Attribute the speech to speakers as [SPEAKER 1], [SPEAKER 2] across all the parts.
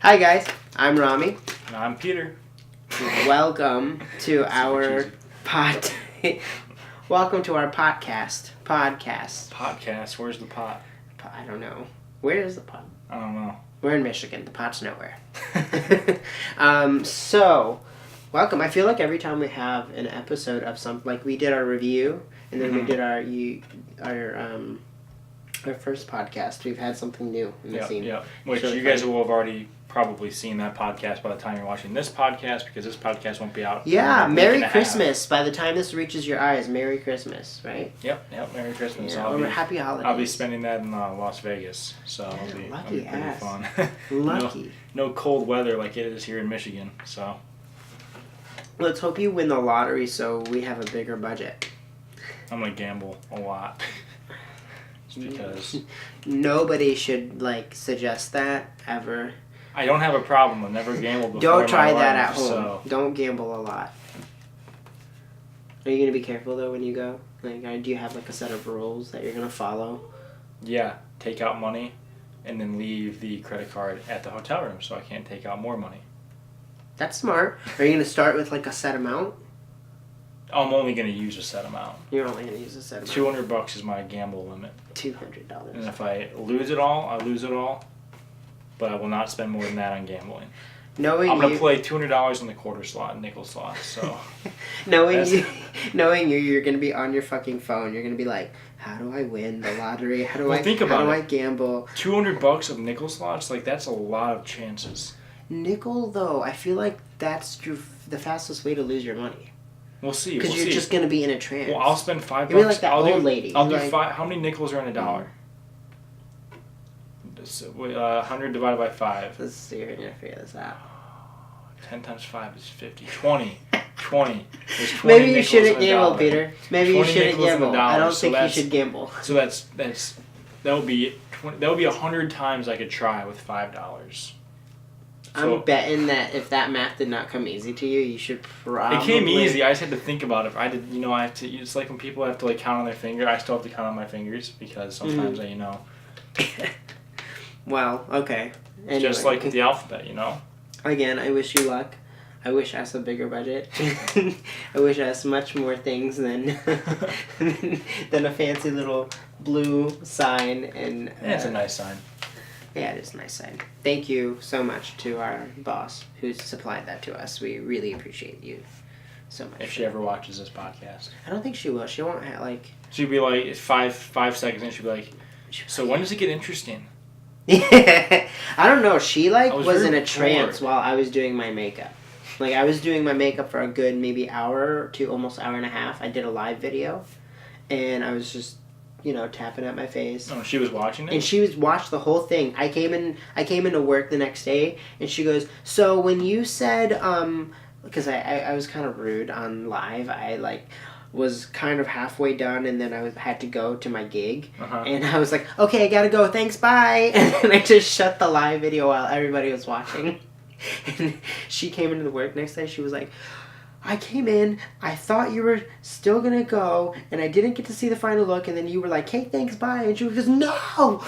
[SPEAKER 1] Hi guys, I'm Rami.
[SPEAKER 2] And I'm Peter.
[SPEAKER 1] Welcome to our Welcome to our podcast.
[SPEAKER 2] Podcast. Where's the pot?
[SPEAKER 1] I don't know. Where is the pot?
[SPEAKER 2] I don't know.
[SPEAKER 1] We're in Michigan. The pot's nowhere. So, welcome. I feel like every time we have an episode of something, like we did our review, and then we did our first podcast, we've had something new in the scene.
[SPEAKER 2] Yeah, which you guys will have already probably seen that podcast by the time you're watching this podcast, because this podcast won't be out.
[SPEAKER 1] Yeah, Merry Christmas. By the time this reaches your eyes, Merry Christmas, right?
[SPEAKER 2] Yep, Merry Christmas.
[SPEAKER 1] Yeah, Happy Holidays.
[SPEAKER 2] I'll be spending that in Las Vegas, so it'll be pretty fun.
[SPEAKER 1] Lucky.
[SPEAKER 2] No cold weather like it is here in Michigan, so.
[SPEAKER 1] Let's hope you win the lottery so we have a bigger budget.
[SPEAKER 2] I'm going to gamble a lot. Because
[SPEAKER 1] nobody should suggest that ever.
[SPEAKER 2] I don't have a problem. I've never gambled before.
[SPEAKER 1] Don't try
[SPEAKER 2] in my
[SPEAKER 1] that
[SPEAKER 2] life,
[SPEAKER 1] at home.
[SPEAKER 2] So.
[SPEAKER 1] Don't gamble a lot. Are you gonna be careful though when you go? Do you have a set of rules that you're gonna follow?
[SPEAKER 2] Yeah, take out money, and then leave the credit card at the hotel room, so I can't take out more money.
[SPEAKER 1] That's smart. Are you gonna start with a set amount?
[SPEAKER 2] I'm only going to use a set amount.
[SPEAKER 1] You're only going to use a set amount.
[SPEAKER 2] $200 is my gamble limit.
[SPEAKER 1] $200.
[SPEAKER 2] And if I lose it all, I lose it all. But I will not spend more than that on gambling. I'm going to play $200 on the quarter slot and nickel slot. So
[SPEAKER 1] knowing you, you're going to be on your fucking phone. You're going to be like, how do I win the lottery? How do I gamble?
[SPEAKER 2] $200 of nickel slots, that's a lot of chances.
[SPEAKER 1] Nickel though, I feel like that's the fastest way to lose your money.
[SPEAKER 2] We'll see.
[SPEAKER 1] Because you're just going to be in a trance.
[SPEAKER 2] Well, I'll spend $5.
[SPEAKER 1] You'll be like that old lady.
[SPEAKER 2] I'll do five. How many nickels are in a dollar? 100 divided by 5.
[SPEAKER 1] Let's see. You're going to figure this out.
[SPEAKER 2] 10 times 5 is 50. 20. 20. There's 20
[SPEAKER 1] Maybe you shouldn't gamble, Peter. Maybe you shouldn't gamble. I don't think you should gamble.
[SPEAKER 2] So that would be 100 times I could try with $5.
[SPEAKER 1] I'm betting that if that math did not come easy to you, you should probably...
[SPEAKER 2] It came easy. I just had to think about it. I have to... It's like when people have to, count on their finger. I still have to count on my fingers because sometimes
[SPEAKER 1] Well, okay.
[SPEAKER 2] Anyway. Just like with the alphabet,
[SPEAKER 1] Again, I wish you luck. I wish us a bigger budget. I wish us much more things than a fancy little blue sign and...
[SPEAKER 2] it's a nice sign.
[SPEAKER 1] Yeah, it is a nice sign. Thank you so much to our boss who supplied that to us. We really appreciate you so much.
[SPEAKER 2] If she ever watches this podcast.
[SPEAKER 1] I don't think she will. She won't have,
[SPEAKER 2] She'd be like, 5 seconds, and she'd be like, so when does it get interesting?
[SPEAKER 1] I don't know. She, was in a trance while I was doing my makeup. I was doing my makeup for a good maybe hour to almost hour and a half. I did a live video, and I was just... tapping at my face.
[SPEAKER 2] Oh, she was watching it?
[SPEAKER 1] And she watched the whole thing. I came into work the next day, and she goes, so when you said, because I was kind of rude on live, I, was kind of halfway done, and then I had to go to my gig, and I was like, okay, I gotta go, thanks, bye, and then I just shut the live video while everybody was watching. And she came into the work next day, she was like, I came in, I thought you were still going to go, and I didn't get to see the final look, and then you were like, hey, thanks, bye. And she goes, no,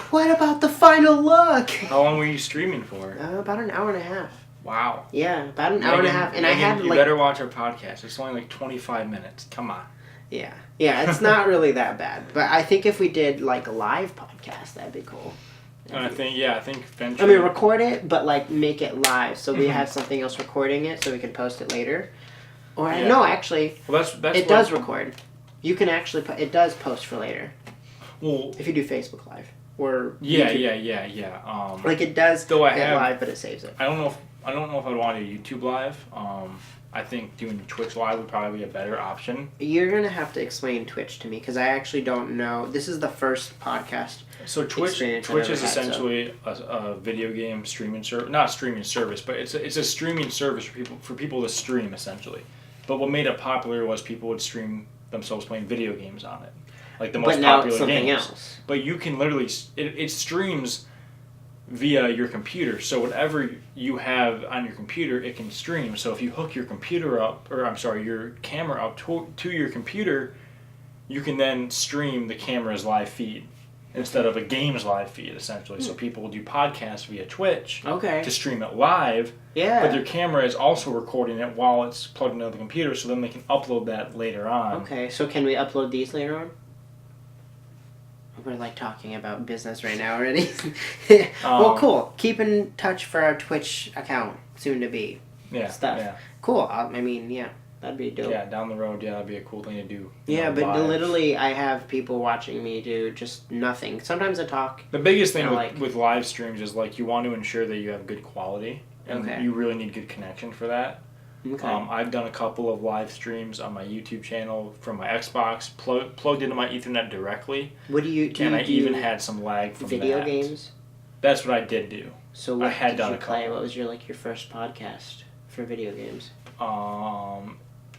[SPEAKER 1] what about the final look?
[SPEAKER 2] How long were you streaming for?
[SPEAKER 1] About an hour and a half.
[SPEAKER 2] Wow.
[SPEAKER 1] Yeah, about an hour and a half. And
[SPEAKER 2] Megan,
[SPEAKER 1] I had
[SPEAKER 2] you better watch our podcast. It's only 25 minutes. Come on.
[SPEAKER 1] Yeah, it's not really that bad. But I think if we did, a live podcast, that'd be cool.
[SPEAKER 2] I think eventually...
[SPEAKER 1] record it, but, make it live, so we have something else recording it, so we can post it later. Or no, actually, it does record. You can actually it does post for later.
[SPEAKER 2] Well,
[SPEAKER 1] if you do Facebook Live or
[SPEAKER 2] yeah.
[SPEAKER 1] It does get live, but it saves it.
[SPEAKER 2] I don't know if I'd want to do YouTube Live. I think doing Twitch Live would probably be a better option.
[SPEAKER 1] You're gonna have to explain Twitch to me because I actually don't know. This is the first podcast.
[SPEAKER 2] So Twitch is essentially a video game streaming service, not streaming service, but it's a streaming service for people to stream essentially. But what made it popular was people would stream themselves playing video games on it, the most popular games. Else. But you can literally it streams via your computer. So whatever you have on your computer, it can stream. So if you hook your computer up, your camera up to your computer, you can then stream the camera's live feed. instead of a games live feed, essentially. So people will do podcasts via Twitch to stream it live, but their camera is also recording it while it's plugged into the computer, so then they can upload that later on.
[SPEAKER 1] Okay, so can we upload these later on? We're like talking about business right now already. Well, cool. Keep in touch for our Twitch account, soon to be. Stuff. Yeah. Cool. I mean, yeah. That'd be dope.
[SPEAKER 2] Yeah, down the road, that'd be a cool thing to do.
[SPEAKER 1] Yeah, but literally, I have people watching me do just nothing. Sometimes I talk.
[SPEAKER 2] The biggest thing with live streams is, like, you want to ensure that you have good quality, and you really need good connection for that. Okay. I've done a couple of live streams on my YouTube channel from my Xbox, plugged into my Ethernet directly.
[SPEAKER 1] What do you do?
[SPEAKER 2] And I even had some lag from
[SPEAKER 1] video games?
[SPEAKER 2] That's what I did do.
[SPEAKER 1] So what did you play? What was your first podcast for video games?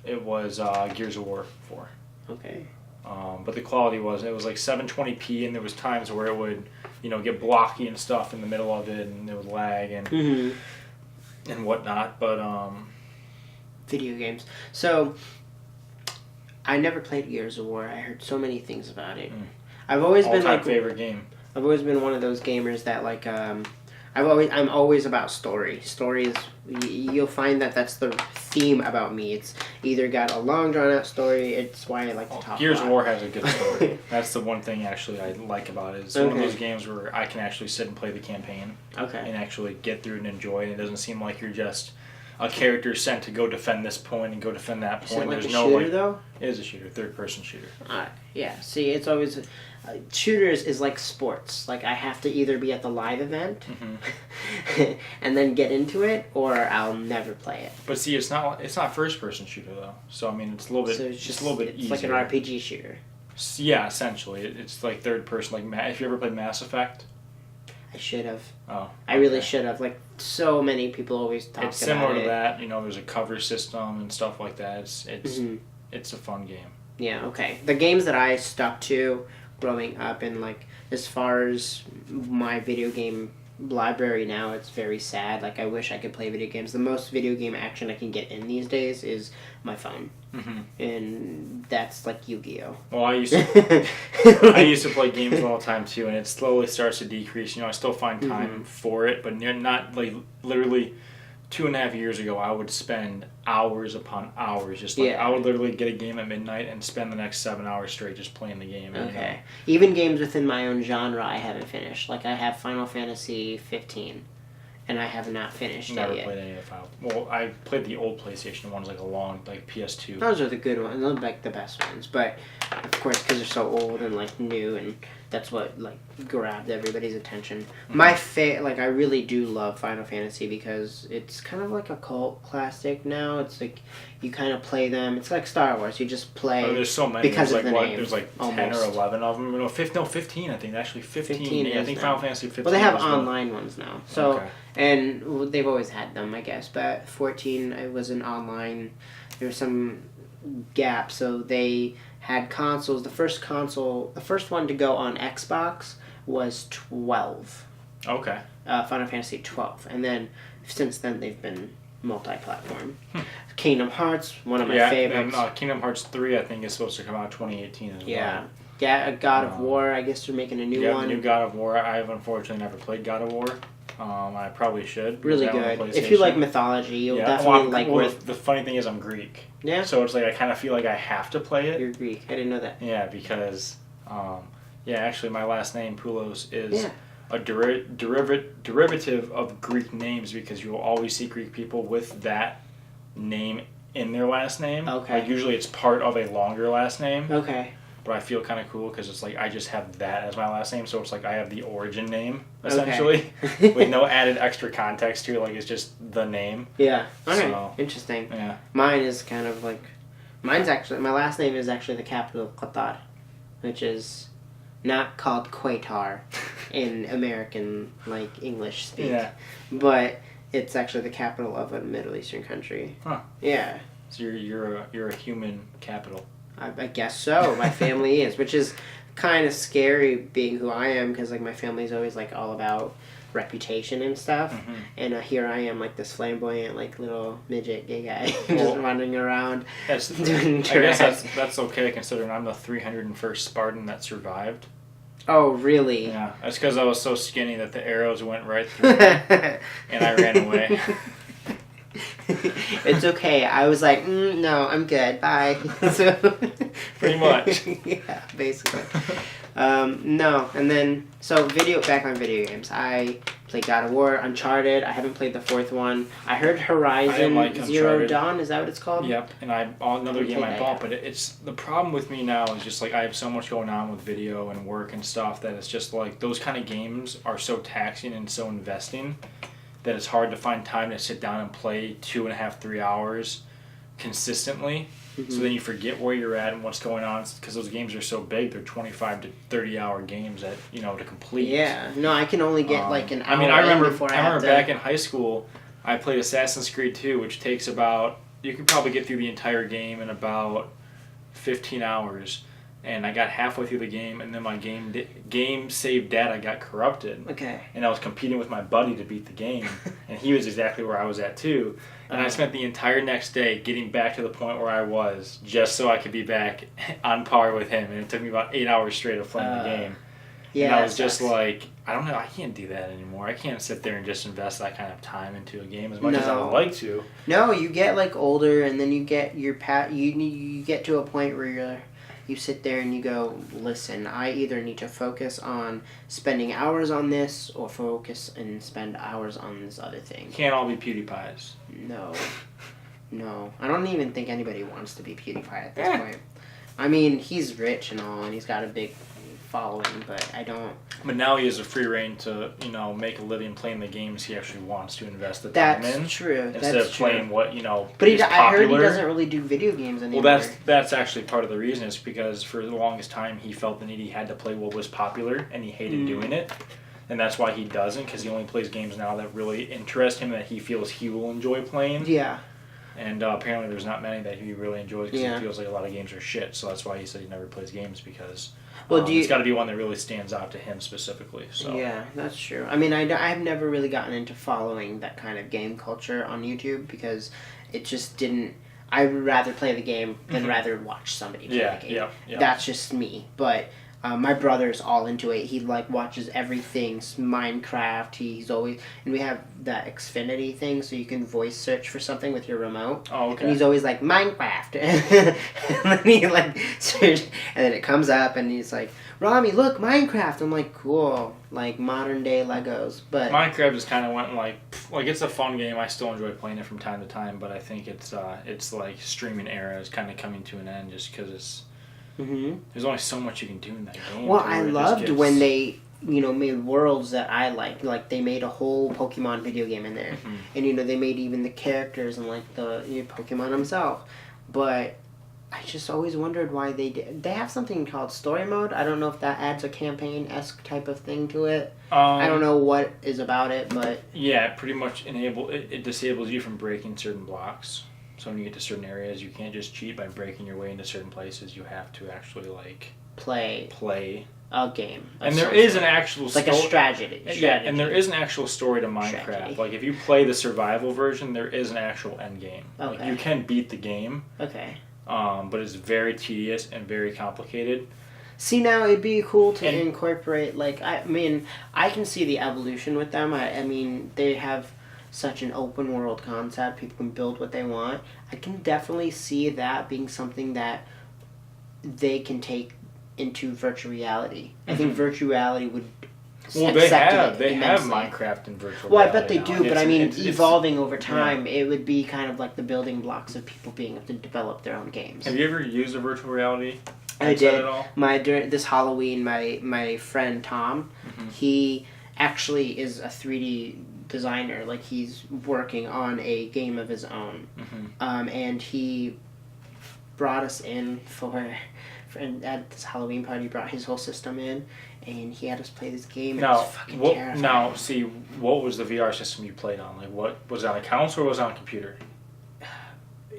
[SPEAKER 2] It was Gears of War 4.
[SPEAKER 1] Okay.
[SPEAKER 2] But the quality it was like 720p, and there was times where it would, get blocky and stuff in the middle of it, and it would lag and whatnot. But
[SPEAKER 1] video games. So I never played Gears of War. I heard so many things about it. I've always been like
[SPEAKER 2] favorite game.
[SPEAKER 1] I've always been one of those gamers that I'm always about story. Stories, you'll find that's the theme about me. It's either got a long drawn out story. It's why I like to talk.
[SPEAKER 2] Gears of War has a good story. That's the one thing actually I like about it. It's one of those games where I can actually sit and play the campaign. And actually get through it and enjoy it. It doesn't seem like you're just a character sent to go defend this point and go defend that point.
[SPEAKER 1] Is it like There's a shooter though?
[SPEAKER 2] It is a shooter, third-person shooter.
[SPEAKER 1] Yeah. See, it's always shooters is like sports. Like I have to either be at the live event and then get into it, or I'll never play it.
[SPEAKER 2] But see, it's not first-person shooter though. So I mean, it's a little bit. So it's just a little bit easier.
[SPEAKER 1] It's like an RPG shooter.
[SPEAKER 2] Yeah, essentially, it's like third-person. Like if you ever played Mass Effect.
[SPEAKER 1] I should have.
[SPEAKER 2] Oh. Okay.
[SPEAKER 1] I really should have. Like, so many people always talk about it.
[SPEAKER 2] It's similar to that. There's a cover system and stuff like that. It's a fun game.
[SPEAKER 1] Yeah, okay. The games that I stuck to growing up, and, like, as far as my video game library now, it's very sad. Like, I wish I could play video games. The most video game action I can get in these days is my phone. And that's like Yu-Gi-Oh.
[SPEAKER 2] Well, I used to play games all the time too, and it slowly starts to decrease. I still find time for it, but not like literally 2.5 years ago. I would spend hours upon hours just I would literally get a game at midnight and spend the next 7 hours straight just playing the game.
[SPEAKER 1] Okay. Even games within my own genre, I haven't finished. Like I have Final Fantasy 15. And I have not finished
[SPEAKER 2] Never
[SPEAKER 1] it yet.
[SPEAKER 2] played any of the Final. Well, I played the old PlayStation ones, like a long, like PS2.
[SPEAKER 1] Those are the good ones. Those are like the best ones. But of course, because they're so old and like new, and that's what like grabbed everybody's attention. My I really do love Final Fantasy because it's kind of like a cult classic now. It's like you kind of play them. It's like Star Wars. You just play.
[SPEAKER 2] Oh, there's so many.
[SPEAKER 1] Because
[SPEAKER 2] there's
[SPEAKER 1] of
[SPEAKER 2] like
[SPEAKER 1] the name.
[SPEAKER 2] There's like 10 or 11 of them. No, 15. I think actually 15. I think Final Fantasy 15.
[SPEAKER 1] Well, they have online ones now. So. And they've always had them, I guess. But 14, it was an online. There was some gap, so they had consoles. The first one to go on Xbox was 12.
[SPEAKER 2] Okay.
[SPEAKER 1] Final Fantasy 12, and then since then they've been multi-platform. Kingdom Hearts, one of my favorites.
[SPEAKER 2] And, Kingdom Hearts 3, I think, is supposed to come out 2018 as well.
[SPEAKER 1] Yeah, God of War. I guess they're making a new one.
[SPEAKER 2] Yeah, the new God of War. I've unfortunately never played God of War. I probably should.
[SPEAKER 1] Really good. If you like mythology, you'll definitely like.
[SPEAKER 2] Well, the funny thing is, I'm Greek.
[SPEAKER 1] Yeah.
[SPEAKER 2] So it's like I kind of feel like I have to play it.
[SPEAKER 1] You're Greek. I didn't know that.
[SPEAKER 2] Yeah, because, actually, my last name Poulos is a derivative of Greek names because you will always see Greek people with that name in their last name.
[SPEAKER 1] Okay.
[SPEAKER 2] Like usually it's part of a longer last name.
[SPEAKER 1] Okay.
[SPEAKER 2] But I feel kind of cool because it's like I just have that as my last name, so it's like I have the origin name essentially, with no added extra context to it. Like it's just the name.
[SPEAKER 1] Yeah. Okay.
[SPEAKER 2] So,
[SPEAKER 1] interesting.
[SPEAKER 2] Yeah.
[SPEAKER 1] Mine is kind of like, my last name is actually the capital of Qatar, which is not called Qatar in American like English speak.
[SPEAKER 2] Yeah.
[SPEAKER 1] But it's actually the capital of a Middle Eastern country.
[SPEAKER 2] Huh.
[SPEAKER 1] Yeah.
[SPEAKER 2] So you're a human capital.
[SPEAKER 1] I guess so. My family is, which is kind of scary being who I am because like my family's always like all about reputation and stuff, and here I am like this flamboyant like little midget gay guy just running around doing trash.
[SPEAKER 2] I guess that's okay considering I'm the 301st Spartan that survived.
[SPEAKER 1] Oh, really?
[SPEAKER 2] Yeah, that's because I was so skinny that the arrows went right through me, and I ran away.
[SPEAKER 1] It's okay. I was like, no, I'm good. Bye. So,
[SPEAKER 2] pretty much.
[SPEAKER 1] Yeah, basically. No, and then back on video games. I played God of War, Uncharted. I haven't played the fourth one. I heard Horizon Zero Dawn. Is that what it's called?
[SPEAKER 2] Yep, and another game I bought, but it's the problem with me now is just like I have so much going on with video and work and stuff that it's just like those kind of games are so taxing and so investing that it's hard to find time to sit down and play 2.5, 3 hours consistently. Mm-hmm. So then you forget where you're at and what's going on because those games are so big. They're 25 to 30 hour games that to complete.
[SPEAKER 1] Yeah, no, I can only get like an hour.
[SPEAKER 2] I mean, I remember back in high school, I played Assassin's Creed 2, which takes you could probably get through the entire game in about 15 hours. And I got halfway through the game, and then my game save data got corrupted.
[SPEAKER 1] Okay.
[SPEAKER 2] And I was competing with my buddy to beat the game, and he was exactly where I was at too. And I spent the entire next day getting back to the point where I was, just so I could be back on par with him. And it took me about 8 hours straight of playing the game. Yeah. And I was just like, I don't know, I can't do that anymore. I can't sit there and just invest that kind of time into a game as much as I would like to.
[SPEAKER 1] No, you get like older, and then you get you get to a point where you sit there and you go, listen, I either need to focus on spending hours on this or focus and spend hours on this other thing.
[SPEAKER 2] Can't all be PewDiePies.
[SPEAKER 1] No. I don't even think anybody wants to be PewDiePie at this point. I mean, he's rich and all, and he's got a big following, but I don't...
[SPEAKER 2] But now he has a free reign to, make a living playing the games he actually wants to invest the time in.
[SPEAKER 1] That's true.
[SPEAKER 2] Instead of playing what,
[SPEAKER 1] But I heard he doesn't really do video games anymore.
[SPEAKER 2] Well, that's actually part of the reason is because for the longest time he felt the need he had to play what was popular, and he hated doing it. And that's why he doesn't, because he only plays games now that really interest him, that he feels he will enjoy playing.
[SPEAKER 1] Yeah.
[SPEAKER 2] And apparently there's not many that he really enjoys because he feels like a lot of games are shit. So that's why he said he never plays games because... it's got to be one that really stands out to him specifically. So
[SPEAKER 1] yeah, that's true. I mean, I've never really gotten into following that kind of game culture on YouTube because it just didn't. I would rather play the game than rather watch somebody play the game. Yeah. That's just me. But my brother's all into it. He watches everything. Minecraft. He's always, and we have that Xfinity thing, so you can voice search for something with your remote.
[SPEAKER 2] Oh, okay.
[SPEAKER 1] And he's always like Minecraft, and then he search, and then it comes up, and he's like, Rami, look, Minecraft. I'm like, cool, like modern day Legos. But
[SPEAKER 2] Minecraft just kind of went like it's a fun game. I still enjoy playing it from time to time, but I think it's like streaming era is kind of coming to an end just because it's. Mm-hmm. There's only so much you can do in that game.
[SPEAKER 1] Well, I loved when they, made worlds that I liked. Like, they made a whole Pokemon video game in there. Mm-hmm. And, they made even the characters and, the Pokemon himself. But I just always wondered why they did. They have something called story mode. I don't know if that adds a campaign-esque type of thing to it. I don't know what is about it, but...
[SPEAKER 2] Yeah, it pretty much it disables you from breaking certain blocks. So when you get to certain areas, you can't just cheat by breaking your way into certain places. You have to actually play
[SPEAKER 1] a game.
[SPEAKER 2] And there is an actual
[SPEAKER 1] like a strategy.
[SPEAKER 2] Yeah, and there is an actual story to Minecraft. Strategy. Like if you play the survival version, there is an actual end game. Okay. Like you can beat the game.
[SPEAKER 1] Okay.
[SPEAKER 2] But it's very tedious and very complicated.
[SPEAKER 1] See, now it'd be cool to incorporate. I can see the evolution with them. I mean, they have such an open world concept. People can build what they want. I can definitely see that being something that they can take into virtual reality. Mm-hmm. I think virtual reality would.
[SPEAKER 2] Well, they have Minecraft in virtual reality.
[SPEAKER 1] Well, I bet they do, but I mean, evolving over time, it would be kind of like the building blocks of people being able to develop their own games.
[SPEAKER 2] Have you ever used a virtual reality?
[SPEAKER 1] I did. At all? During this Halloween, my friend Tom, he actually is a 3D designer. Like, he's working on a game of his own, and he brought us in and at this Halloween party. He brought his whole system in, and he had us play this game. It was fucking terrifying.
[SPEAKER 2] Now, see, what was the VR system you played on? Like, what was it on a console or was it on a computer?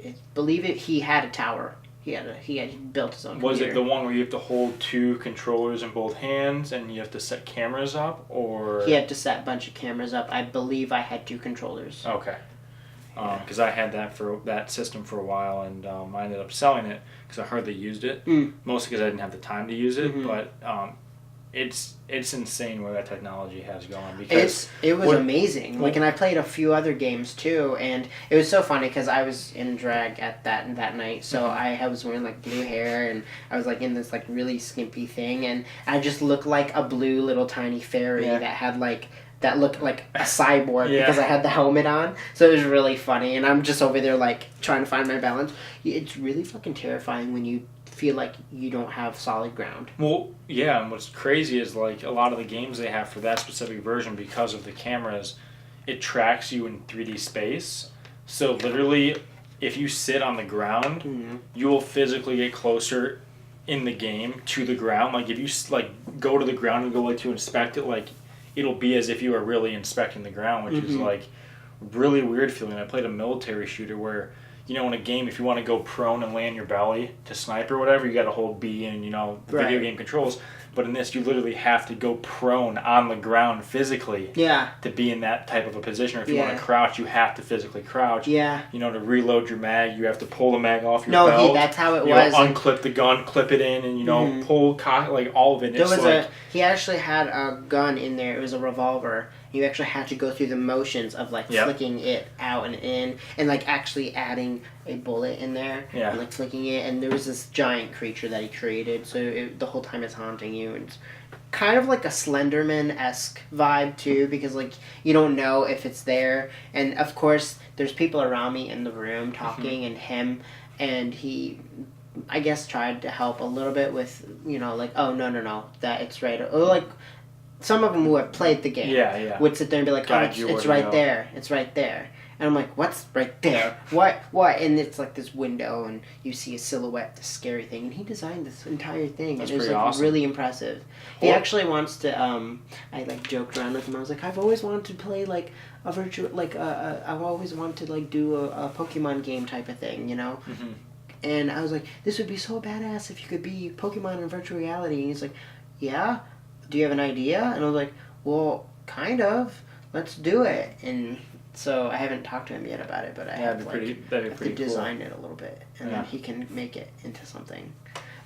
[SPEAKER 1] He had a tower. He had built his own computer.
[SPEAKER 2] Was it the one where you have to hold 2 controllers in both hands and you have to set cameras up, or...?
[SPEAKER 1] He had to set a bunch of cameras up. I believe I had 2 controllers.
[SPEAKER 2] Okay. Because I had that system for a while, and I ended up selling it because I hardly used it. Mostly because I didn't have the time to use it, but it's insane where that technology has gone. Because
[SPEAKER 1] it was amazing. Like, and I played a few other games too, and it was so funny because I was in drag at that night, so I was wearing like blue hair, and I was like in this like really skimpy thing, and I just looked like a blue little tiny fairy that had like. That looked like a cyborg because I had the helmet on. So it was really funny. And I'm just over there, like, trying to find my balance. It's really fucking terrifying when you feel like you don't have solid ground.
[SPEAKER 2] Well, yeah, and what's crazy is, like, a lot of the games they have for that specific version, because of the cameras, it tracks you in 3D space. So literally, if you sit on the ground, you will physically get closer in the game to the ground. Like, if you, like, go to the ground and go, like, to inspect it, like, it'll be as if you were really inspecting the ground, which is like really weird feeling. I played a military shooter where, you know, in a game, if you want to go prone and lay on your belly to snipe or whatever, you got to hold B and, you know, video game controls. But in this, you literally have to go prone on the ground physically to be in that type of a position. Or if you want to crouch, you have to physically crouch.
[SPEAKER 1] Yeah.
[SPEAKER 2] You know, to reload your mag, you have to pull the mag off your belt.
[SPEAKER 1] No, that's how it was.
[SPEAKER 2] Know, unclip the gun, clip it in, and, you know, pull, like, all of it.
[SPEAKER 1] He actually had a gun in there. It was a revolver. You actually had to go through the motions of, like, flicking it out and in, and, like, actually adding a bullet in there, and, like, flicking it. And there was this giant creature that he created, so the whole time it's haunting you. And it's kind of like a Slenderman-esque vibe, too, because, like, you don't know if it's there. And, of course, there's people around me in the room talking, and him, and he, I guess, tried to help a little bit with, you know, like, oh, no, that it's right. Or, like, some of them who have played the game would sit there and be like, oh, it's right there. It's right there. And I'm like, what's right there? What? And it's like this window, and you see a silhouette, this scary thing. And he designed this entire thing.
[SPEAKER 2] That's
[SPEAKER 1] and it was
[SPEAKER 2] like
[SPEAKER 1] awesome. Really impressive. He actually wants to, I like joked around with him. I was like, I've always wanted to play like a virtual, like, I've always wanted to like do a Pokemon game type of thing, you know? Mm-hmm. And I was like, this would be so badass if you could be Pokemon in virtual reality. And he's like, yeah? Do you have an idea? And I was like, well, kind of. Let's do it. And so I haven't talked to him yet about it, but I have to design it a little bit, and then he can make it into something.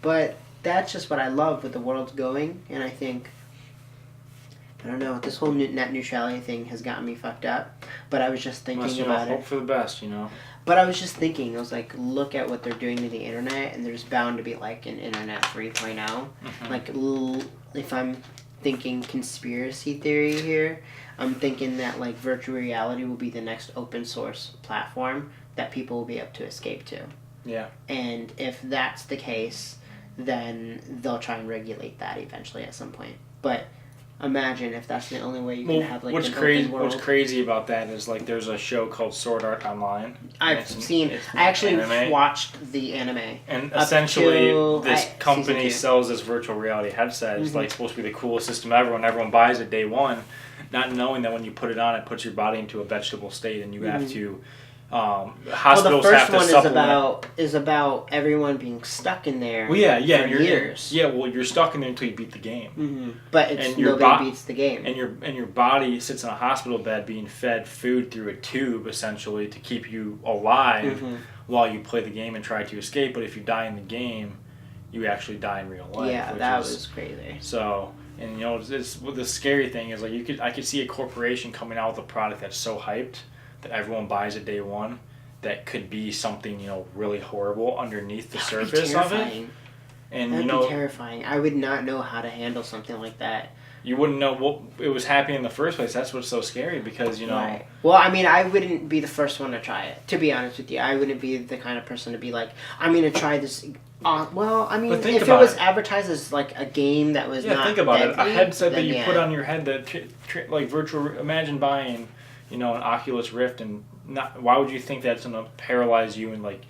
[SPEAKER 1] But that's just what I love with the world's going, and I think, I don't know, this whole net neutrality thing has gotten me fucked up, but I was just thinking about it.
[SPEAKER 2] Hope for the best, you know.
[SPEAKER 1] But I was just thinking, I was like, look at what they're doing to the internet, and there's bound to be like an internet 3.0. Like, if I'm thinking conspiracy theory here, I'm thinking that like virtual reality will be the next open source platform that people will be able to escape to.
[SPEAKER 2] Yeah.
[SPEAKER 1] And if that's the case, then they'll try and regulate that eventually at some point. But imagine if that's the only way you can have like an open world.
[SPEAKER 2] What's crazy about that is like there's a show called Sword Art Online.
[SPEAKER 1] I actually watched the anime.
[SPEAKER 2] And essentially this company sells this virtual reality headset. It's like supposed to be the coolest system ever, and everyone buys it day one, not knowing that when you put it on, it puts your body into a vegetable state, and you have to hospitals
[SPEAKER 1] the
[SPEAKER 2] have to
[SPEAKER 1] first
[SPEAKER 2] supplement.
[SPEAKER 1] one is about everyone being stuck in there.
[SPEAKER 2] Well, yeah,
[SPEAKER 1] for years.
[SPEAKER 2] You're stuck in there until you beat the game.
[SPEAKER 1] But nobody beats the game.
[SPEAKER 2] And your body sits in a hospital bed being fed food through a tube essentially to keep you alive while you play the game and try to escape. But if you die in the game, you actually die in real life.
[SPEAKER 1] Yeah, that was crazy.
[SPEAKER 2] So. And you know, the scary thing is like I could see a corporation coming out with a product that's so hyped that everyone buys it day one, that could be something, you know, really horrible underneath the surface of it. And
[SPEAKER 1] that'd be terrifying. I would not know how to handle something like that.
[SPEAKER 2] You wouldn't know what it was happening in the first place. That's what's so scary because, you know.
[SPEAKER 1] Right. Well, I mean, I wouldn't be the first one to try it, to be honest with you. I wouldn't be the kind of person to be like, I'm going to try this. Well, I mean, if it was advertised as like a game that was not
[SPEAKER 2] think about
[SPEAKER 1] deadly,
[SPEAKER 2] it. A headset that you put on your head that, like virtual, imagine buying, you know, an Oculus Rift and why would you think that's going to paralyze you and like.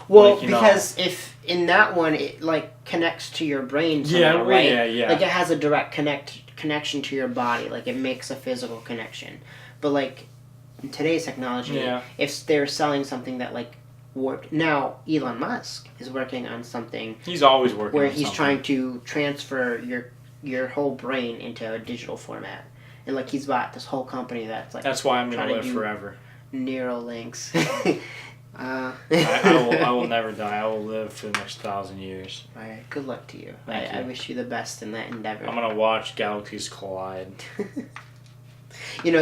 [SPEAKER 1] Well, because if in that one it like connects to your brain somehow, right?
[SPEAKER 2] Yeah.
[SPEAKER 1] Like it has a direct connection to your body, like it makes a physical connection. But like in today's technology, if they're selling something that like worked, now Elon Musk is working on something.
[SPEAKER 2] He's always working
[SPEAKER 1] where
[SPEAKER 2] on
[SPEAKER 1] he's
[SPEAKER 2] something.
[SPEAKER 1] Trying to transfer your whole brain into a digital format, and like he's bought this whole company that's like.
[SPEAKER 2] That's why I'm gonna live forever.
[SPEAKER 1] Neural links.
[SPEAKER 2] I will never die. I will live for the next 1,000 years.
[SPEAKER 1] All right, good luck to you.
[SPEAKER 2] Thank you.
[SPEAKER 1] I wish you the best in that endeavor.
[SPEAKER 2] I'm gonna watch galaxies collide.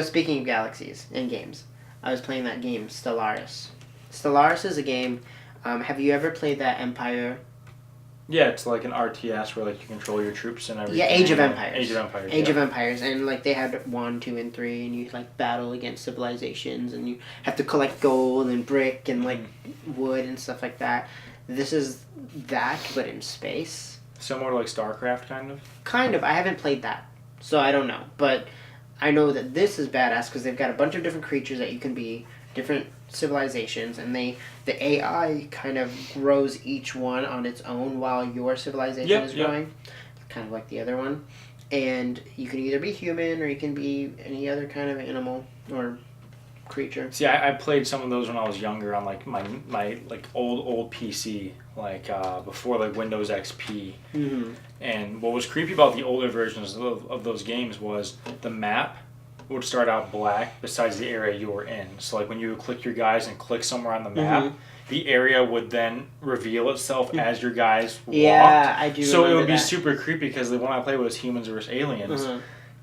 [SPEAKER 1] Speaking of galaxies and games, I was playing that game, Stellaris. Stellaris is a game. Have you ever played that Empire?
[SPEAKER 2] Yeah, it's like an RTS where like you control your troops and everything.
[SPEAKER 1] Yeah, Age of Empires.
[SPEAKER 2] Age of Empires.
[SPEAKER 1] Age of Empires, and like they had 1, 2, and 3, and you like battle against civilizations, and you have to collect gold and brick and like wood and stuff like that. This is that, but in space.
[SPEAKER 2] Similar to like StarCraft, kind of.
[SPEAKER 1] Kind of. I haven't played that, so I don't know. But I know that this is badass because they've got a bunch of different creatures that you can be, different civilizations, and the AI kind of grows each one on its own while your civilization is growing, kind of like the other one. And you can either be human or you can be any other kind of animal or creature.
[SPEAKER 2] See, I played some of those when I was younger on like my like old PC, like before like Windows XP.
[SPEAKER 1] Mm-hmm.
[SPEAKER 2] And what was creepy about the older versions of those games was the map would start out black besides the area you were in. So like when you would click your guys and click somewhere on the map, the area would then reveal itself as your guys walked.
[SPEAKER 1] Yeah, I do.
[SPEAKER 2] So it would be
[SPEAKER 1] that.
[SPEAKER 2] super creepy because the one I played was humans versus aliens.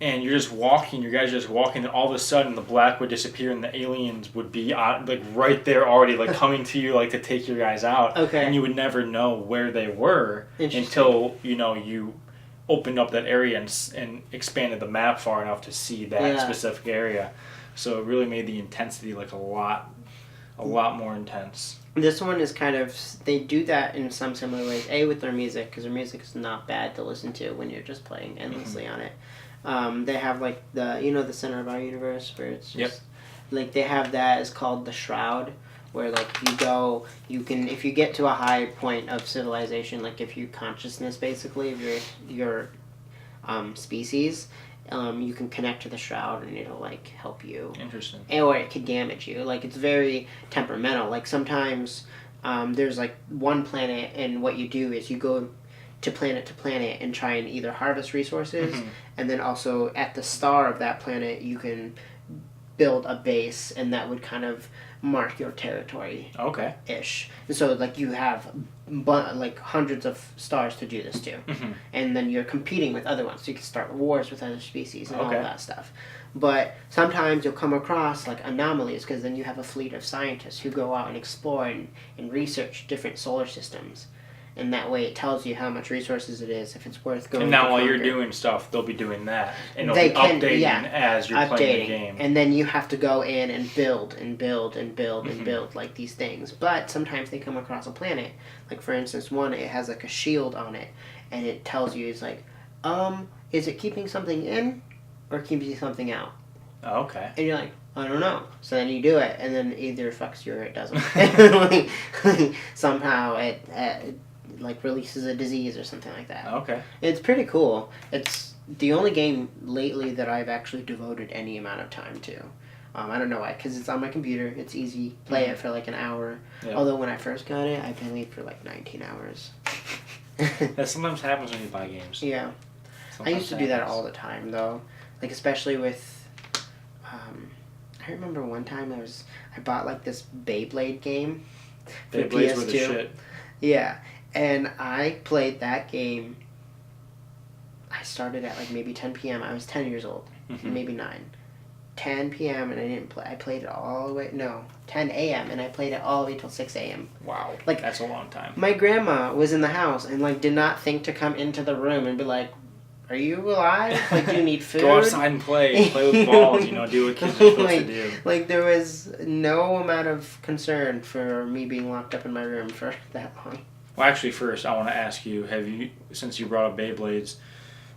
[SPEAKER 2] And you're just walking, your guys are just walking, and all of a sudden the black would disappear and the aliens would be like right there already, like coming to you like to take your guys out.
[SPEAKER 1] Okay.
[SPEAKER 2] And you would never know where they were until you opened up that area and expanded the map far enough to see that specific area. So it really made the intensity like a lot more intense.
[SPEAKER 1] This one is kind of, they do that in some similar ways. With their music, because their music is not bad to listen to when you're just playing endlessly on it. They have like the center of our universe where it's just like they have that is called the Shroud, where like you can if you get to a high point of civilization, like if you consciousness basically of your species, you can connect to the Shroud and it'll like help you.
[SPEAKER 2] Interesting.
[SPEAKER 1] Or it could damage you. Like it's very temperamental. Like sometimes there's like one planet, and what you do is you go to planet and try and either harvest resources, and then also at the star of that planet you can build a base, and that would kind of mark your territory.
[SPEAKER 2] Okay.
[SPEAKER 1] Ish. And so like you have like hundreds of stars to do this to, and then you're competing with other ones. So you can start wars with other species and all that stuff. But sometimes you'll come across like anomalies, because then you have a fleet of scientists who go out and explore and research different solar systems. And that way it tells you how much resources it is, if it's worth going.
[SPEAKER 2] And now while you're doing stuff, they'll be doing that. And
[SPEAKER 1] they
[SPEAKER 2] it'll be updating as you're playing the game.
[SPEAKER 1] And then you have to go in and build and build and build and build like these things. But sometimes they come across a planet. Like for instance, one, it has like a shield on it. And it tells you, it's like, is it keeping something in or keeping something out?
[SPEAKER 2] Oh, okay.
[SPEAKER 1] And you're like, I don't know. So then you do it, and then either it fucks you or it doesn't. Somehow it like releases a disease or something like that.
[SPEAKER 2] Okay.
[SPEAKER 1] It's pretty cool. It's the only game lately that I've actually devoted any amount of time to. I don't know why, because it's on my computer. It's easy. Play it for like an hour. Yep. Although when I first got it, I played for like 19 hours.
[SPEAKER 2] That sometimes happens when you buy games.
[SPEAKER 1] Yeah. Sometimes I used to do that all the time, though. Like especially with. I remember one time I bought like this Beyblade game for
[SPEAKER 2] Beyblades
[SPEAKER 1] PS2.
[SPEAKER 2] were the shit.
[SPEAKER 1] Yeah. And I played that game. I started at like maybe 10 p.m. I was 10 years old, maybe 9. 10 p.m. and I didn't play. I played it all the way. No, 10 a.m. and I played it all the way till 6 a.m.
[SPEAKER 2] Wow,
[SPEAKER 1] like
[SPEAKER 2] that's a long time.
[SPEAKER 1] My grandma was in the house and like did not think to come into the room and be like, "Are you alive? Like, do you need food?
[SPEAKER 2] Go outside and play with balls. Do what kids are supposed to do."
[SPEAKER 1] Like there was no amount of concern for me being locked up in my room for that long.
[SPEAKER 2] Well, actually, first, I want to ask you, since you brought up Beyblades,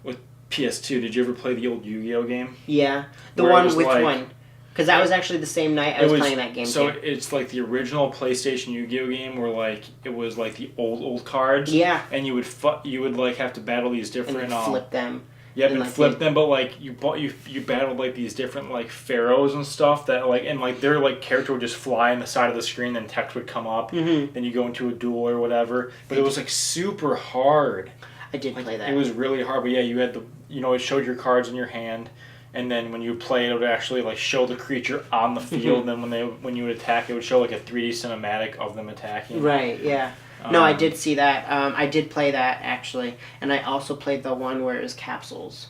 [SPEAKER 2] with PS2, did you ever play the old Yu-Gi-Oh game?
[SPEAKER 1] Yeah. The one, which one? Because that was actually the same night I was playing that game,
[SPEAKER 2] so it's like the original PlayStation Yu-Gi-Oh game where, like, it was, like, the old cards.
[SPEAKER 1] Yeah.
[SPEAKER 2] And you would like, have to battle these different...
[SPEAKER 1] And flip them.
[SPEAKER 2] Yep, and flip them, but like you battled like these different like pharaohs and stuff that like, and like their like character would just fly on the side of the screen, then text would come up, then you go into a duel or whatever. But it was like super hard.
[SPEAKER 1] I did play that.
[SPEAKER 2] It was really hard, but yeah, you had it showed your cards in your hand, and then when you play it would actually like show the creature on the field, and then when you would attack, it would show like a 3D cinematic of them attacking.
[SPEAKER 1] Right, yeah. No, I did see that. I did play that, actually. And I also played the one where it was capsules.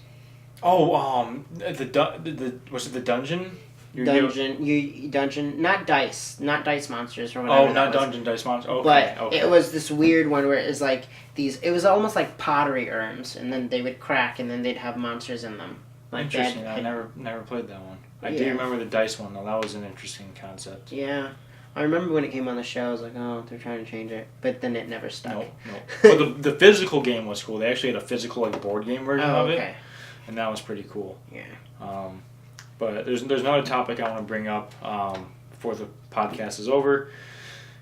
[SPEAKER 2] Oh, was it the dungeon?
[SPEAKER 1] Dungeon, not dice monsters or whatever.
[SPEAKER 2] Oh, not dungeon dice monsters. Okay,
[SPEAKER 1] but
[SPEAKER 2] okay.
[SPEAKER 1] it was this weird one where it was like it was almost like pottery urns, and then they would crack, and then they'd have monsters in them. Like
[SPEAKER 2] interesting. I never played that one. I do remember the dice one though. That was an interesting concept.
[SPEAKER 1] Yeah. I remember when it came on the show, I was like, oh, they're trying to change it. But then it never stuck.
[SPEAKER 2] No. But the physical game was cool. They actually had a physical like board game version of it. And that was pretty cool.
[SPEAKER 1] Yeah.
[SPEAKER 2] But there's another topic I want to bring up before the podcast is over.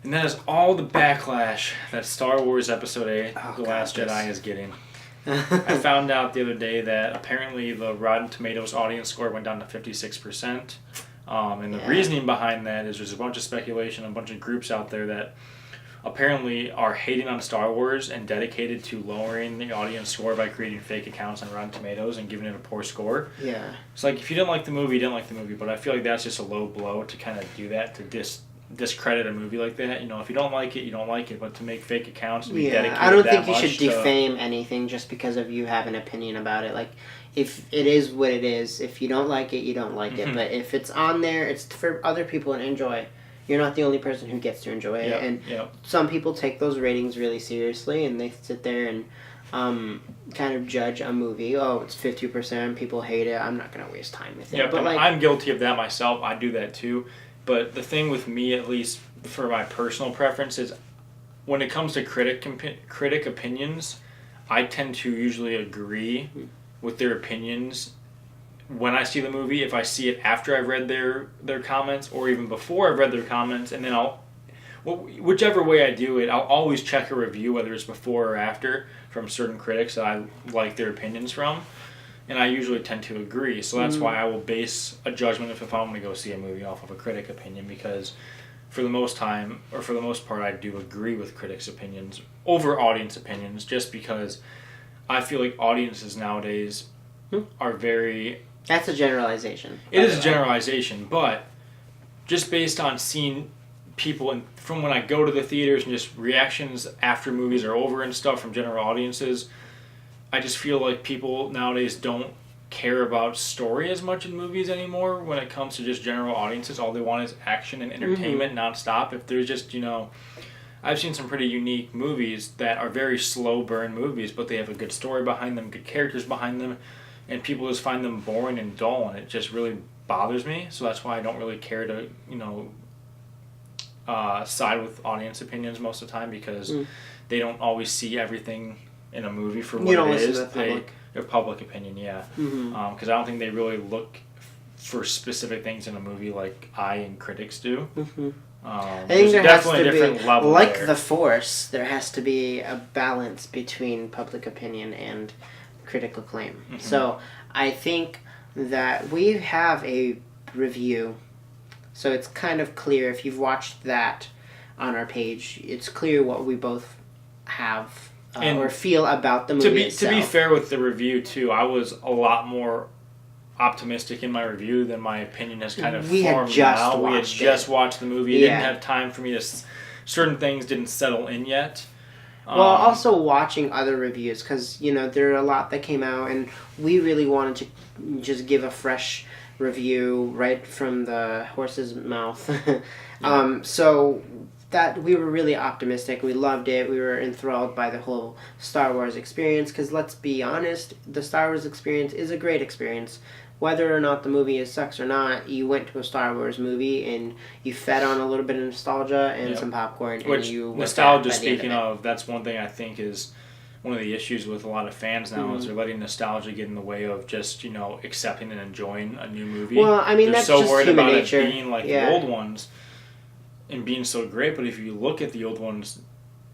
[SPEAKER 2] And that is all the backlash that Star Wars Episode 8, The Last Jedi, is getting. I found out the other day that apparently the Rotten Tomatoes audience score went down to 56%. And the reasoning behind that is there's a bunch of speculation, a bunch of groups out there that apparently are hating on Star Wars and dedicated to lowering the audience score by creating fake accounts on Rotten Tomatoes and giving it a poor score.
[SPEAKER 1] Yeah.
[SPEAKER 2] It's like, if you didn't like the movie, you didn't like the movie, but I feel like that's just a low blow to kind of do that, to discredit a movie like that. You know, if you don't like it, you don't like it, but to make fake accounts and be dedicated
[SPEAKER 1] I don't think you should defame anything just because of you have an opinion about it. Like, if it is what it is, if you don't like it, you don't like it. But if it's on there, it's for other people to enjoy. You're not the only person who gets to enjoy it. And some people take those ratings really seriously, and they sit there and kind of judge a movie. Oh, it's 50%, people hate it, I'm not going to waste time with it.
[SPEAKER 2] Yeah,
[SPEAKER 1] but like,
[SPEAKER 2] I'm guilty of that myself. I do that too. But the thing with me, at least for my personal preference, is when it comes to critic opinions, I tend to usually agree with their opinions when I see the movie. If I see it after I've read their comments, or even before I've read their comments, and then whichever way I do it, I'll always check a review, whether it's before or after, from certain critics that I like their opinions from. And I usually tend to agree. So that's why I will base a judgment if I'm going to go see a movie off of a critic opinion, because for the most part, I do agree with critics' opinions over audience opinions, just because I feel like audiences nowadays are very...
[SPEAKER 1] That's a generalization.
[SPEAKER 2] It is a generalization, but just based on seeing people, and from when I go to the theaters and just reactions after movies are over and stuff from general audiences, I just feel like people nowadays don't care about story as much in movies anymore when it comes to just general audiences. All they want is action and entertainment nonstop. If there's just, I've seen some pretty unique movies that are very slow burn movies, but they have a good story behind them, good characters behind them, and people just find them boring and dull, and it just really bothers me. So that's why I don't really care to, side with audience opinions most of the time, because they don't always see everything in a movie for what it is. Their public opinion, yeah. Because I don't think they really look for specific things in a movie like I and critics do.
[SPEAKER 1] I think there has to be, like
[SPEAKER 2] there.
[SPEAKER 1] The Force, there has to be a balance between public opinion and critical acclaim. So I think that we have a review, so it's kind of clear if you've watched that on our page. It's clear what we both have or feel about the movie itself.
[SPEAKER 2] To be fair with the review too, I was a lot more optimistic in my review than my opinion has kind of formed now. We had just watched the movie. It didn't have time for me to... Certain things didn't settle in yet.
[SPEAKER 1] Well, also watching other reviews, because, there are a lot that came out, and we really wanted to just give a fresh review right from the horse's mouth. So that we were really optimistic. We loved it. We were enthralled by the whole Star Wars experience, because let's be honest, the Star Wars experience is a great experience. Whether or not the movie sucks or not, you went to a Star Wars movie and you fed on a little bit of nostalgia and some popcorn.
[SPEAKER 2] Which,
[SPEAKER 1] and you
[SPEAKER 2] nostalgia, speaking of, that's one thing I think is one of the issues with a lot of fans now, is they're letting nostalgia get in the way of just, accepting and enjoying a new movie.
[SPEAKER 1] Well, I mean,
[SPEAKER 2] they're
[SPEAKER 1] that's
[SPEAKER 2] so
[SPEAKER 1] just
[SPEAKER 2] worried
[SPEAKER 1] human
[SPEAKER 2] about
[SPEAKER 1] nature.
[SPEAKER 2] It being like the old ones and being so great, but if you look at the old ones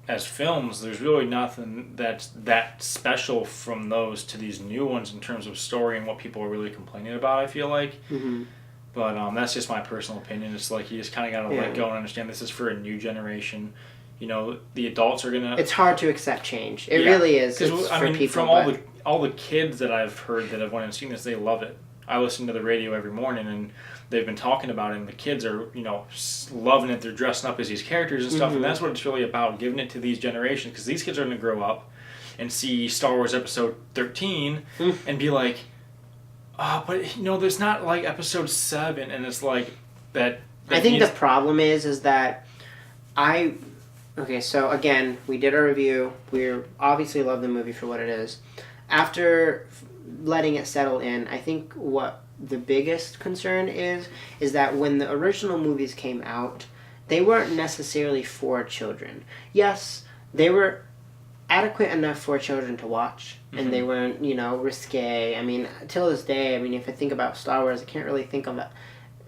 [SPEAKER 2] as films, there's really nothing that's that special from those to these new ones in terms of story and what people are really complaining about, I feel like. But that's just my personal opinion. It's like you just kind of got to let go and understand this is for a new generation. The adults are going to...
[SPEAKER 1] It's hard to accept change. It really is.
[SPEAKER 2] Because, I mean, from all the kids that I've heard that have went and seen this, they love it. I listen to the radio every morning, and they've been talking about it, and the kids are, loving it. They're dressing up as these characters and stuff, and that's what it's really about, giving it to these generations, because these kids are going to grow up and see Star Wars Episode 13 and be like, but, there's not, like, Episode 7, and it's like that
[SPEAKER 1] I think the problem is that okay, so again, we did our review. We obviously love the movie for what it is. After letting it settle in, I think what the biggest concern is that when the original movies came out, they weren't necessarily for children. Yes, they were adequate enough for children to watch, and they weren't, risque. I mean, till this day, if I think about Star Wars, I can't really think of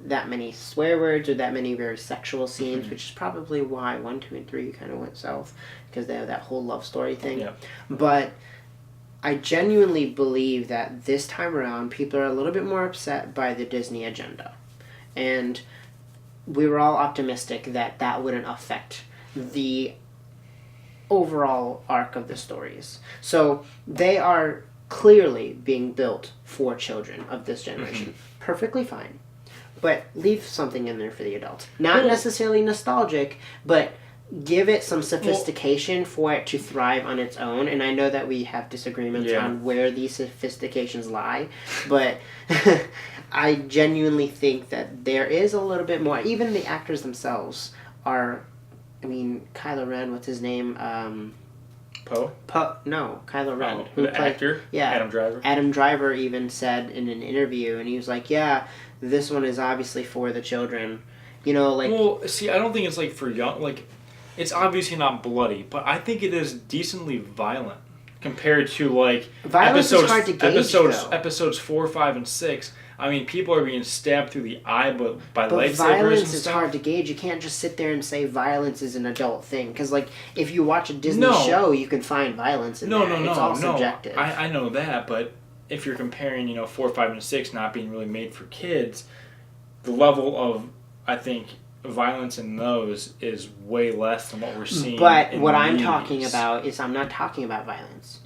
[SPEAKER 1] that many swear words or that many very sexual scenes, which is probably why 1, 2, and 3 kind of went south, because they have that whole love story thing.
[SPEAKER 2] Yeah.
[SPEAKER 1] But I genuinely believe that this time around, people are a little bit more upset by the Disney agenda. And we were all optimistic that that wouldn't affect the overall arc of the stories. So they are clearly being built for children of this generation. Perfectly fine. But leave something in there for the adults. Not necessarily nostalgic, but give it some sophistication for it to thrive on its own. And I know that we have disagreements on where these sophistications lie, but I genuinely think that there is a little bit more. Even the actors themselves are, Kylo Ren, what's his name?
[SPEAKER 2] Poe?
[SPEAKER 1] No, Kylo Ren.
[SPEAKER 2] Who the actor?
[SPEAKER 1] Yeah.
[SPEAKER 2] Adam Driver?
[SPEAKER 1] Adam Driver even said in an interview, and he was like, yeah, this one is obviously for the children.
[SPEAKER 2] Well, see, I don't think it's, for young, it's obviously not bloody, but I think it is decently violent compared to,
[SPEAKER 1] Violence is hard to gauge, though.
[SPEAKER 2] Episodes 4, 5, and 6. People are being stabbed through the eye by lightsabers
[SPEAKER 1] violence
[SPEAKER 2] and
[SPEAKER 1] is
[SPEAKER 2] stuff.
[SPEAKER 1] hard to gauge. You can't just sit there and say violence is an adult thing. Because, if you watch a Disney show, you can find violence in there. It's all subjective.
[SPEAKER 2] I know that, but if you're comparing, 4, 5, and 6 not being really made for kids, the level of, I think, violence in those is way less than what we're seeing.
[SPEAKER 1] But what I'm talking about is I'm not talking about violence.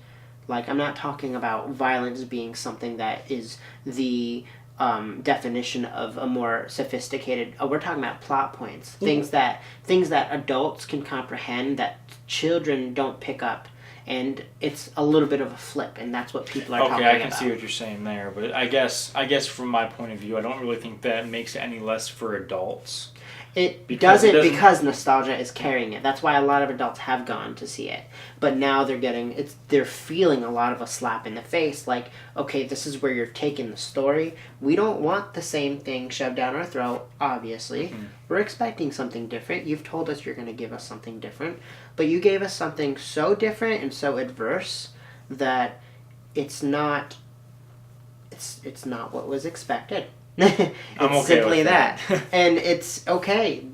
[SPEAKER 1] I'm not talking about violence being something that is the definition of a more sophisticated. We're talking about plot points, things that adults can comprehend that children don't pick up, and it's a little bit of a flip, and that's what people are talking about.
[SPEAKER 2] Okay, I can see what you're saying there, but I guess from my point of view, I don't really think that makes it any less for adults.
[SPEAKER 1] It doesn't because nostalgia is carrying it. That's why a lot of adults have gone to see it. But now they're feeling a lot of a slap in the face. Okay, this is where you're taking the story. We don't want the same thing shoved down our throat, obviously. We're expecting something different. You've told us you're going to give us something different. But you gave us something so different and so adverse that it's not what was expected. It's
[SPEAKER 2] okay
[SPEAKER 1] simply that. And it's okay.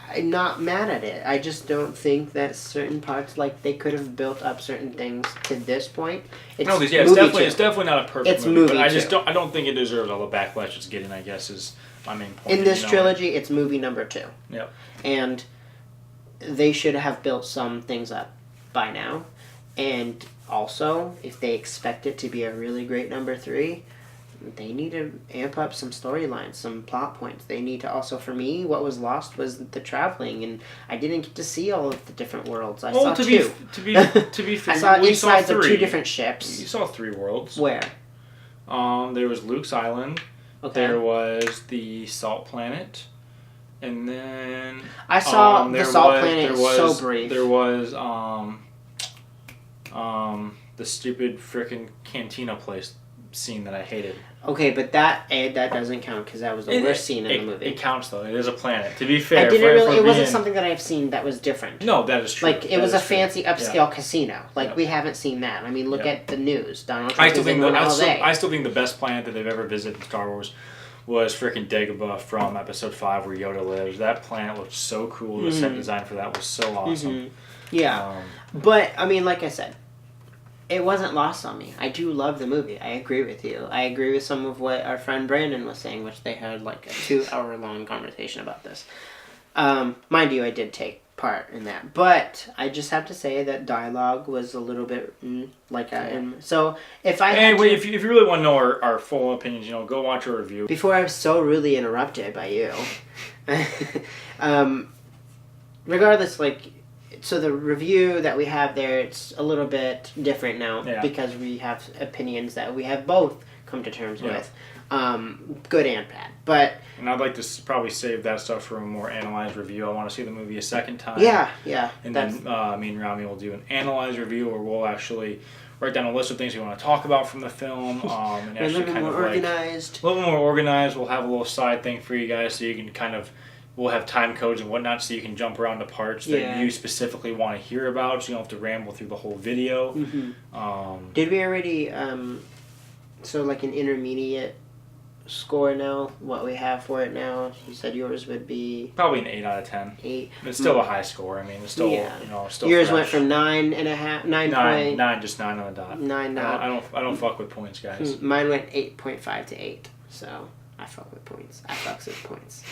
[SPEAKER 1] I'm not mad at it. I just don't think that certain parts, they could have built up certain things to this point. It's
[SPEAKER 2] definitely not a perfect movie. But I don't think it deserves all the backlash it's getting, I guess, is my main point.
[SPEAKER 1] In this trilogy, it's movie number 2.
[SPEAKER 2] Yep.
[SPEAKER 1] And they should have built some things up by now. And also, if they expect it to be a really great number 3, they need to amp up some storylines, some plot points. They need to also, for me, what was lost was the traveling, and I didn't get to see all of the different worlds. I saw 2.
[SPEAKER 2] To be fair,
[SPEAKER 1] I saw insides of 2 different ships.
[SPEAKER 2] You saw 3 worlds.
[SPEAKER 1] Where?
[SPEAKER 2] There was Luke's Island.
[SPEAKER 1] Okay.
[SPEAKER 2] There was the Salt Planet, and then
[SPEAKER 1] I saw the Salt Planet so brief.
[SPEAKER 2] There was the stupid frickin' cantina place scene that I hated.
[SPEAKER 1] Okay, but that doesn't count because that was the worst scene in the movie.
[SPEAKER 2] It counts though. It is a planet. To be fair,
[SPEAKER 1] it wasn't something that I've seen that was different.
[SPEAKER 2] No, that is true.
[SPEAKER 1] It was a fancy upscale casino. We haven't seen that. Look at the news. Donald Trump is in one all day.
[SPEAKER 2] I still think the best planet that they've ever visited in Star Wars was frickin' Dagobah from Episode 5 where Yoda lives. That planet looked so cool. The set design for that was so awesome.
[SPEAKER 1] Yeah. But, like I said, it wasn't lost on me. I do love the movie. I agree with you. I agree with some of what our friend Brandon was saying, which they had a 2-hour long conversation about this. Mind you, I did take part in that. But I just have to say that dialogue was a little bit so if I
[SPEAKER 2] if you really want to know our full opinions, go watch our review.
[SPEAKER 1] Before I was so rudely interrupted by you. Regardless, so the review that we have there, it's a little bit different now because we have opinions that we have both come to terms with. Good and bad.
[SPEAKER 2] And I'd like to probably save that stuff for a more analyzed review. I want to see the movie a second time.
[SPEAKER 1] Yeah.
[SPEAKER 2] And then me and Rami will do an analyzed review where we'll actually write down a list of things we want to talk about from the film. And actually
[SPEAKER 1] a little more organized.
[SPEAKER 2] A little more organized. We'll have a little side thing for you guys so you can we'll have time codes and whatnot so you can jump around to parts that you specifically want to hear about so you don't have to ramble through the whole video.
[SPEAKER 1] Mm-hmm. Did we already, an intermediate score now, what we have for it now? You said yours would be
[SPEAKER 2] probably an 8 out of 10.
[SPEAKER 1] 8.
[SPEAKER 2] It's still a high score. I mean, it's still still
[SPEAKER 1] yours
[SPEAKER 2] fresh.
[SPEAKER 1] went from 9.5,
[SPEAKER 2] 9, just 9 on the dot.
[SPEAKER 1] 9.
[SPEAKER 2] I don't fuck with points, guys.
[SPEAKER 1] Mine went 8.5 to 8. So I fuck with points. I fucks with points.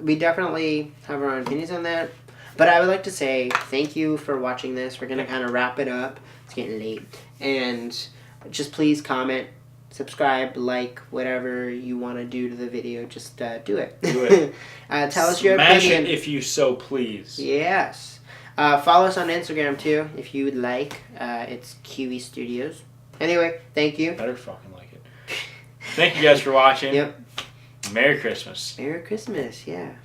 [SPEAKER 1] We definitely have our own opinions on that. But I would like to say thank you for watching this. We're gonna kind of wrap it up. It's getting late, and just please comment, subscribe, like, whatever you want to do to the video. Just do it.
[SPEAKER 2] Do it.
[SPEAKER 1] Tell us your opinion.
[SPEAKER 2] Smash it if you so please.
[SPEAKER 1] Yes. Follow us on Instagram too if you would like. It's QE Studios. Anyway, thank you.
[SPEAKER 2] Better fucking like it. Thank you guys for watching.
[SPEAKER 1] Yep.
[SPEAKER 2] Merry Christmas.
[SPEAKER 1] Merry Christmas. Yeah.